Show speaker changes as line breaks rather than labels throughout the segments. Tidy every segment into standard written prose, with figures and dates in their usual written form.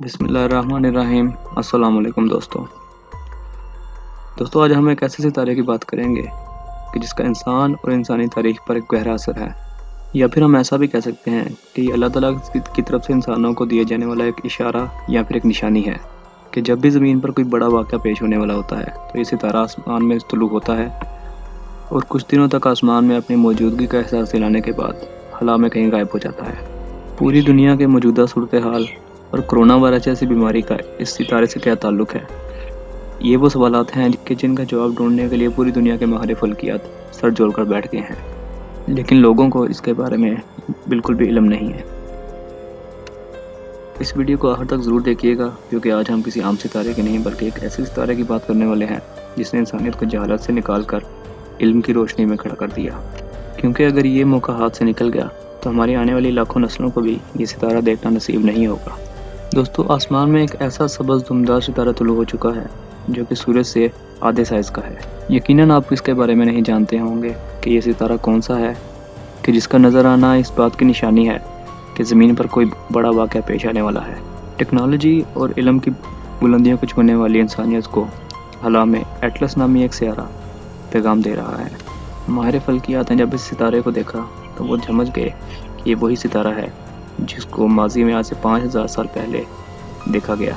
बिस्मिल्लाहिर्रहमानिर्रहीम। अस्सलाम वालेकुम दोस्तों। आज हम एक ऐसे सितारे की बात करेंगे कि जिसका इंसान और इंसानी तारीख पर एक गहरा असर है, या फिर हम ऐसा भी कह सकते हैं कि ये अल्लाह ताला की तरफ से इंसानों को दिए जाने वाला एक इशारा या फिर एक निशानी है कि जब भी ज़मीन पर कोई बड़ा वाक़या पेश होने वाला होता है तो ये सितारा आसमान में तुलू होता है और कुछ दिनों तक आसमान में अपनी मौजूदगी का एहसास दिलाने के बाद हवा में कहीं गायब हो जाता है। पूरी दुनिया के मौजूदा सूरत हाल और कोरोना वायरस जैसी बीमारी का इस सितारे से क्या ताल्लुक़ है, ये वो सवालात हैं कि जिनका जवाब ढूंढने के लिए पूरी दुनिया के माहिर फल्कियात सर जोड़ कर बैठ गए हैं, लेकिन लोगों को इसके बारे में बिल्कुल भी इल्म नहीं है। इस वीडियो को आखिर तक ज़रूर देखिएगा, क्योंकि आज हम किसी आम सितारे के नहीं बल्कि एक ऐसे सितारे की बात करने वाले हैं जिसने इंसानियत को जहालत से निकाल कर इल्म की रोशनी में खड़ा कर दिया। क्योंकि अगर ये मौका हाथ से निकल गया तो हमारी आने वाली लाखों नस्लों को भी ये सितारा देखना नसीब नहीं होगा। दोस्तों, आसमान में एक ऐसा सबज़ धुंधदार सितारा तुलू हो चुका है जो कि सूरज से आधे साइज़ का है। यकीनन आप इसके बारे में नहीं जानते होंगे कि ये सितारा कौन सा है, कि जिसका नज़र आना इस बात की निशानी है कि ज़मीन पर कोई बड़ा वाक़या पेश आने वाला है। टेक्नोलॉजी और इल्म की बुलंदियों को छूने वाली इंसानियत को हवा में एटलस नामी एक सितारा पैगाम दे रहा है। माहिर फल्कियात ने जब इस सितारे को देखा तो वो समझ गए कि ये वही सितारा है जिसको माजी में आज से 5000 साल पहले देखा गया,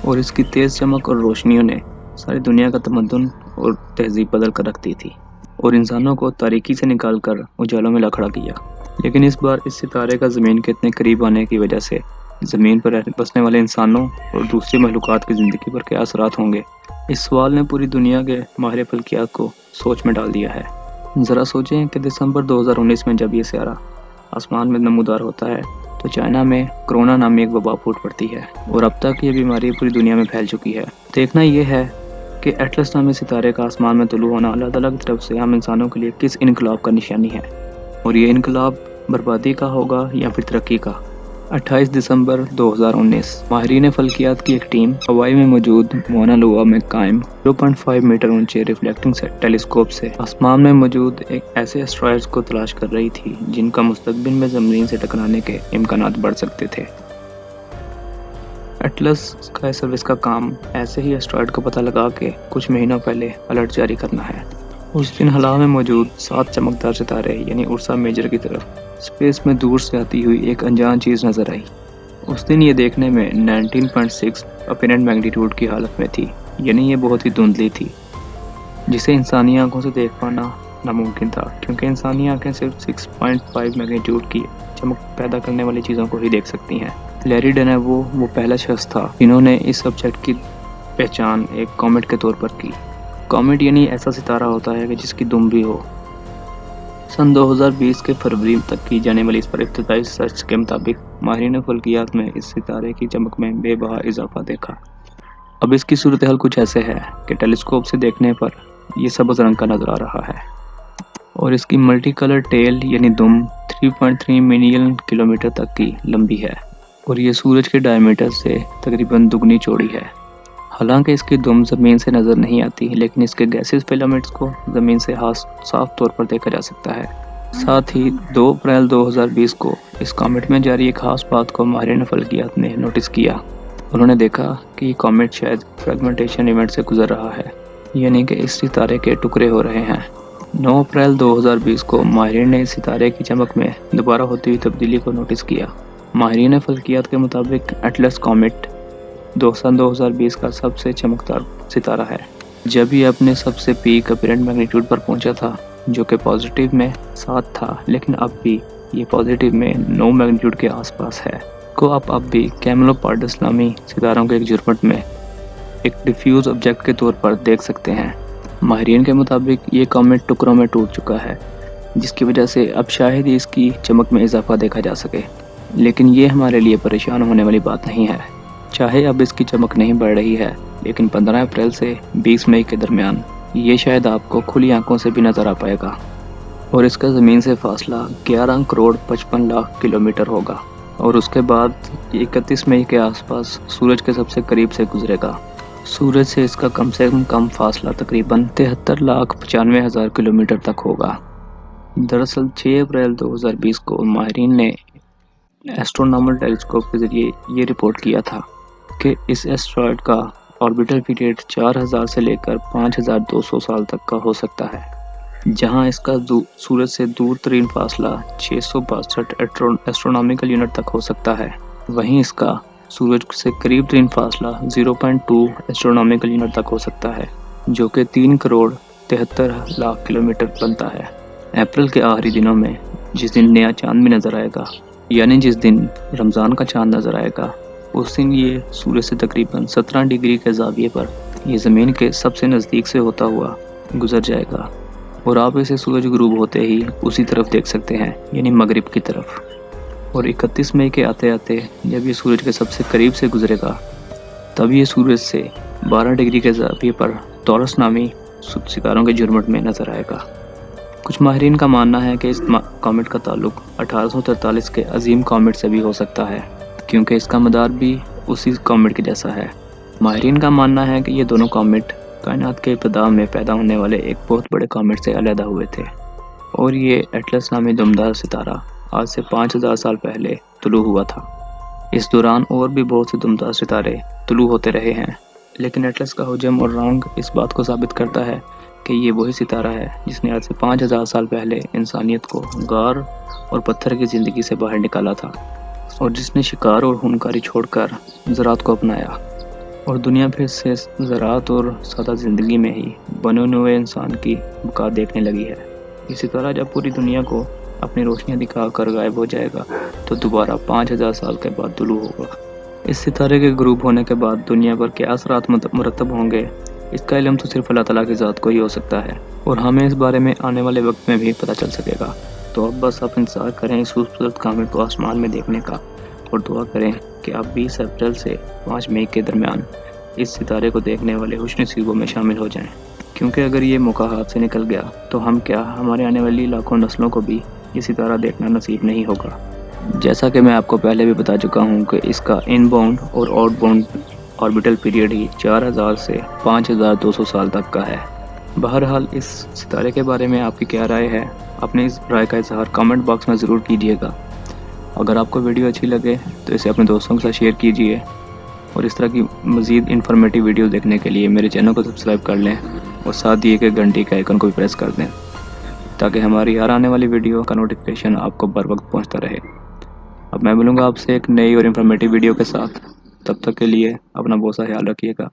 और इसकी तेज़ चमक और रोशनियों ने सारी दुनिया का तमद्दुन और तहजीब बदल कर रख दी थी और इंसानों को तारीकी से निकाल कर उजालों में ला खड़ा किया। लेकिन इस बार इस सितारे का ज़मीन के इतने करीब आने की वजह से ज़मीन पर बसने वाले इंसानों और दूसरी मखलूक़ात की ज़िंदगी पर क्या असरात होंगे, इस सवाल ने पूरी दुनिया के माहिर फल्कियात को सोच में डाल दिया है। ज़रा सोचें कि दिसंबर 2019 में जब ये सितारा आसमान में नमूदार होता है तो चाइना में कोरोना नामी एक वबा फूट पड़ती है और अब तक ये बीमारी पूरी दुनिया में फैल चुकी है। देखना ये है कि एटलस नामी सितारे का आसमान में तुलू होना अल्लाह ताला की तरफ से हम इंसानों के लिए किस इनकलाब का निशानी है, और ये इनकलाब बर्बादी का होगा या फिर तरक्की का। 28 दिसंबर 2019 माहिरीन फल्कियात की एक टीम हवाई में मौजूद मोना लोआ में कायम 0.5 मीटर ऊंचे रिफ्लेक्टिंग टेलीस्कोप से आसमान में मौजूद एक ऐसे एस्ट्रॉयड्स को तलाश कर रही थी जिनका मुस्तकबिल में ज़मीन से टकराने के इम्कानात बढ़ सकते थे। एटलस स्काई सर्विस का काम ऐसे ही एस्ट्रॉयड को पता लगा के कुछ महीनों पहले अलर्ट जारी करना है। उस दिन हवा में मौजूद 7 चमकदार सितारे यानी उर्सा मेजर की तरफ स्पेस में दूर से आती हुई एक अनजान चीज़ नज़र आई। उस दिन ये देखने में 19.6 अपीरेंट मैग्नीट्यूड की हालत में थी, यानी ये बहुत ही धुंधली थी जिसे इंसानी आंखों से देख पाना नामुमकिन था, क्योंकि इंसानी आंखें सिर्फ 6.5 मैग्नीट्यूड की चमक पैदा करने वाली चीज़ों को ही देख सकती हैं। लैरी डेनेवो वो पहला शख्स था जिन्होंने इस सब्जेक्ट की पहचान एक कॉमेट के तौर पर की। कॉमेट यानी ऐसा सितारा होता है कि जिसकी दुम भी हो। सन 2020 के फरवरी तक की जाने वाली इस पर इब्तदाई सर्च के मुताबिक माहिरीन फल्कियात में इस सितारे की चमक में बेबहा इजाफा देखा। अब इसकी सूरत हाल कुछ ऐसे है कि टेलीस्कोप से देखने पर यह सब्ज़ रंग का नज़र आ रहा है और इसकी मल्टी कलर टेल यानी दुम 3.3 मिलियन किलोमीटर तक की लंबी है और ये सूरज के डायमीटर से तकरीबन दुगनी चौड़ी है। हालांकि इसकी दुम ज़मीन से नज़र नहीं आती, लेकिन इसके गैसेस फिलामेंट्स को ज़मीन से साफ तौर पर देखा जा सकता है। साथ ही 2 अप्रैल 2020 को इस कॉमेट में जारी एक खास बात को माहिरीन फल्कियात ने नोटिस किया। उन्होंने देखा कि ये कॉमेट शायद फ्रेगमेंटेशन इवेंट से गुजर रहा है, यानी कि इस सितारे के टुकड़े हो रहे हैं। 9 अप्रैल 2020 को माहिरीन ने इस सितारे की चमक में दोबारा होती हुई तब्दीली को नोटिस किया। माहिरीन फल्कियात के मुताबिक एटलस कॉमेट 2020 का सबसे चमकदार सितारा है। जब ये अपने सबसे पीक अपीरेंट मैग्नीट्यूड पर पहुंचा था, जो कि पॉजिटिव में 7 था, लेकिन अब भी ये पॉजिटिव में 9 मैग्नीट्यूड के आसपास है। को आप अब भी कैमलोपार्डस नामी सितारों के एक झुरमुट में एक डिफ्यूज ऑब्जेक्ट के तौर पर देख सकते हैं। माहिरीन के मुताबिक ये कॉमेट टुकड़ों में टूट चुका है, जिसकी वजह से अब शायद ही इसकी चमक में इजाफा देखा जा सके, लेकिन ये हमारे लिए परेशान होने वाली बात नहीं है। चाहे अब इसकी चमक नहीं बढ़ रही है, लेकिन 15 अप्रैल से 20 मई के दरमियान ये शायद आपको खुली आंखों से भी नज़र आ पाएगा और इसका ज़मीन से फासला 11 करोड़ 55 लाख किलोमीटर होगा और उसके बाद 31 मई के आसपास सूरज के सबसे करीब से गुजरेगा। सूरज से इसका कम से कम फासला तकरीबन 73,95,000 किलोमीटर तक होगा। दरअसल 6 अप्रैल 2020 को माहिरीन ने एस्ट्रोनॉमल टेलीस्कोप के ज़रिए ये रिपोर्ट किया था کہ اس ایسٹرائڈ کا آربیٹل پیریڈ 4000 سے لے کر 5200 سال تک کا ہو سکتا ہے، جہاں اس کا سورج سے دور ترین فاصلہ 662 ایسٹرونامیکل یونٹ تک ہو سکتا ہے۔ وہیں اس کا سورج سے قریب ترین فاصلہ 0.2 ایسٹرونامیکل یونٹ تک ہو سکتا ہے، جو کہ 3 کروڑ 73 لاکھ کلومیٹر بنتا ہے۔ اپریل کے آخری دنوں میں جس دن نیا چاند بھی نظر آئے گا، یعنی جس دن رمضان کا چاند نظر آئے گا، اس دن یہ سورج سے تقریباً 17 ڈگری کے زاویے پر یہ زمین کے سب سے نزدیک سے ہوتا ہوا گزر جائے گا، اور آپ اسے سورج غروب ہوتے ہی اسی طرف دیکھ سکتے ہیں، یعنی مغرب کی طرف۔ اور 31 مئی کے آتے آتے جب یہ سورج کے سب سے قریب سے گزرے گا، تب یہ سورج سے 12 ڈگری کے زاویے پر ٹورس نامی ستاروں کے جھرمٹ میں نظر آئے گا۔ کچھ ماہرین کا ماننا ہے کہ اس کامٹ کا تعلق 1843 کے عظیم کامٹ سے بھی ہو سکتا ہے، کیونکہ اس کا مدار بھی اسی کامٹ کے جیسا ہے۔ ماہرین کا ماننا ہے کہ یہ دونوں کامٹ کائنات کے ابتداء میں پیدا ہونے والے ایک بہت بڑے کامٹ سے علیحدہ ہوئے تھے، اور یہ ایٹلس نامی دمدار ستارہ آج سے 5000 سال پہلے طلوع ہوا تھا۔ اس دوران اور بھی بہت سے دمدار ستارے طلوع ہوتے رہے ہیں، لیکن ایٹلس کا حجم اور رنگ اس بات کو ثابت کرتا ہے کہ یہ وہی ستارہ ہے جس نے آج سے 5000 سال پہلے انسانیت کو غار اور پتھر کی زندگی سے باہر نکالا تھا، اور جس نے شکار اور خونکاری چھوڑ کر زراعت کو اپنایا، اور دنیا پھر سے زراعت اور سادہ زندگی میں ہی بنے ہوئے انسان کی بقا دیکھنے لگی ہے۔ یہ ستارہ جب پوری دنیا کو اپنی روشنیاں دکھا کر غائب ہو جائے گا تو دوبارہ 5000 سال کے بعد طلوع ہوگا۔ اس ستارے کے غروب ہونے کے بعد دنیا پر کیا اثرات مرتب ہوں گے، اس کا علم تو صرف اللہ تعالیٰ کی ذات کو ہی ہو سکتا ہے، اور ہمیں اس بارے میں آنے والے وقت میں بھی پتہ چل سکے گا۔ تو اب بس آپ انتظار کریں اس خوبصورت کامٹ کو آسمان میں دیکھنے کا، اور دعا کریں کہ آپ 20 اپریل سے 5 مئی کے درمیان اس ستارے کو دیکھنے والے خوش نصیبوں میں شامل ہو جائیں، کیونکہ اگر یہ موقع ہاتھ سے نکل گیا تو ہم کیا، ہمارے آنے والی لاکھوں نسلوں کو بھی یہ ستارہ دیکھنا نصیب نہیں ہوگا۔ جیسا کہ میں آپ کو پہلے بھی بتا چکا ہوں کہ اس کا ان باؤنڈ اور آؤٹ باؤنڈ آربیٹل پیریڈ ہی 4000 سے 5200 سال تک کا ہے۔ بہرحال اس ستارے کے بارے میں آپ کی کیا رائے ہے؟ اپنی اس رائے کا اظہار کامنٹ باکس میں ضرور کیجیے گا۔ اگر آپ کو ویڈیو اچھی لگے تو اسے اپنے دوستوں کے ساتھ شیئر کیجیے، اور اس طرح کی مزید انفارمیٹیو ویڈیوز دیکھنے کے لیے میرے چینل کو سبسکرائب کر لیں، اور ساتھ دیے گئے گھنٹی کے آئیکن کو بھی پریس کر دیں، تاکہ ہماری ہر آنے والی ویڈیو کا نوٹیفیکیشن آپ کو بر وقت پہنچتا رہے۔ اب میں ملوں گا آپ سے ایک نئی اور انفارمیٹیو ویڈیو کے ساتھ، تب تک کے لیے اپنا بہت سا خیال رکھیے گا۔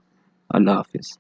اللہ حافظ۔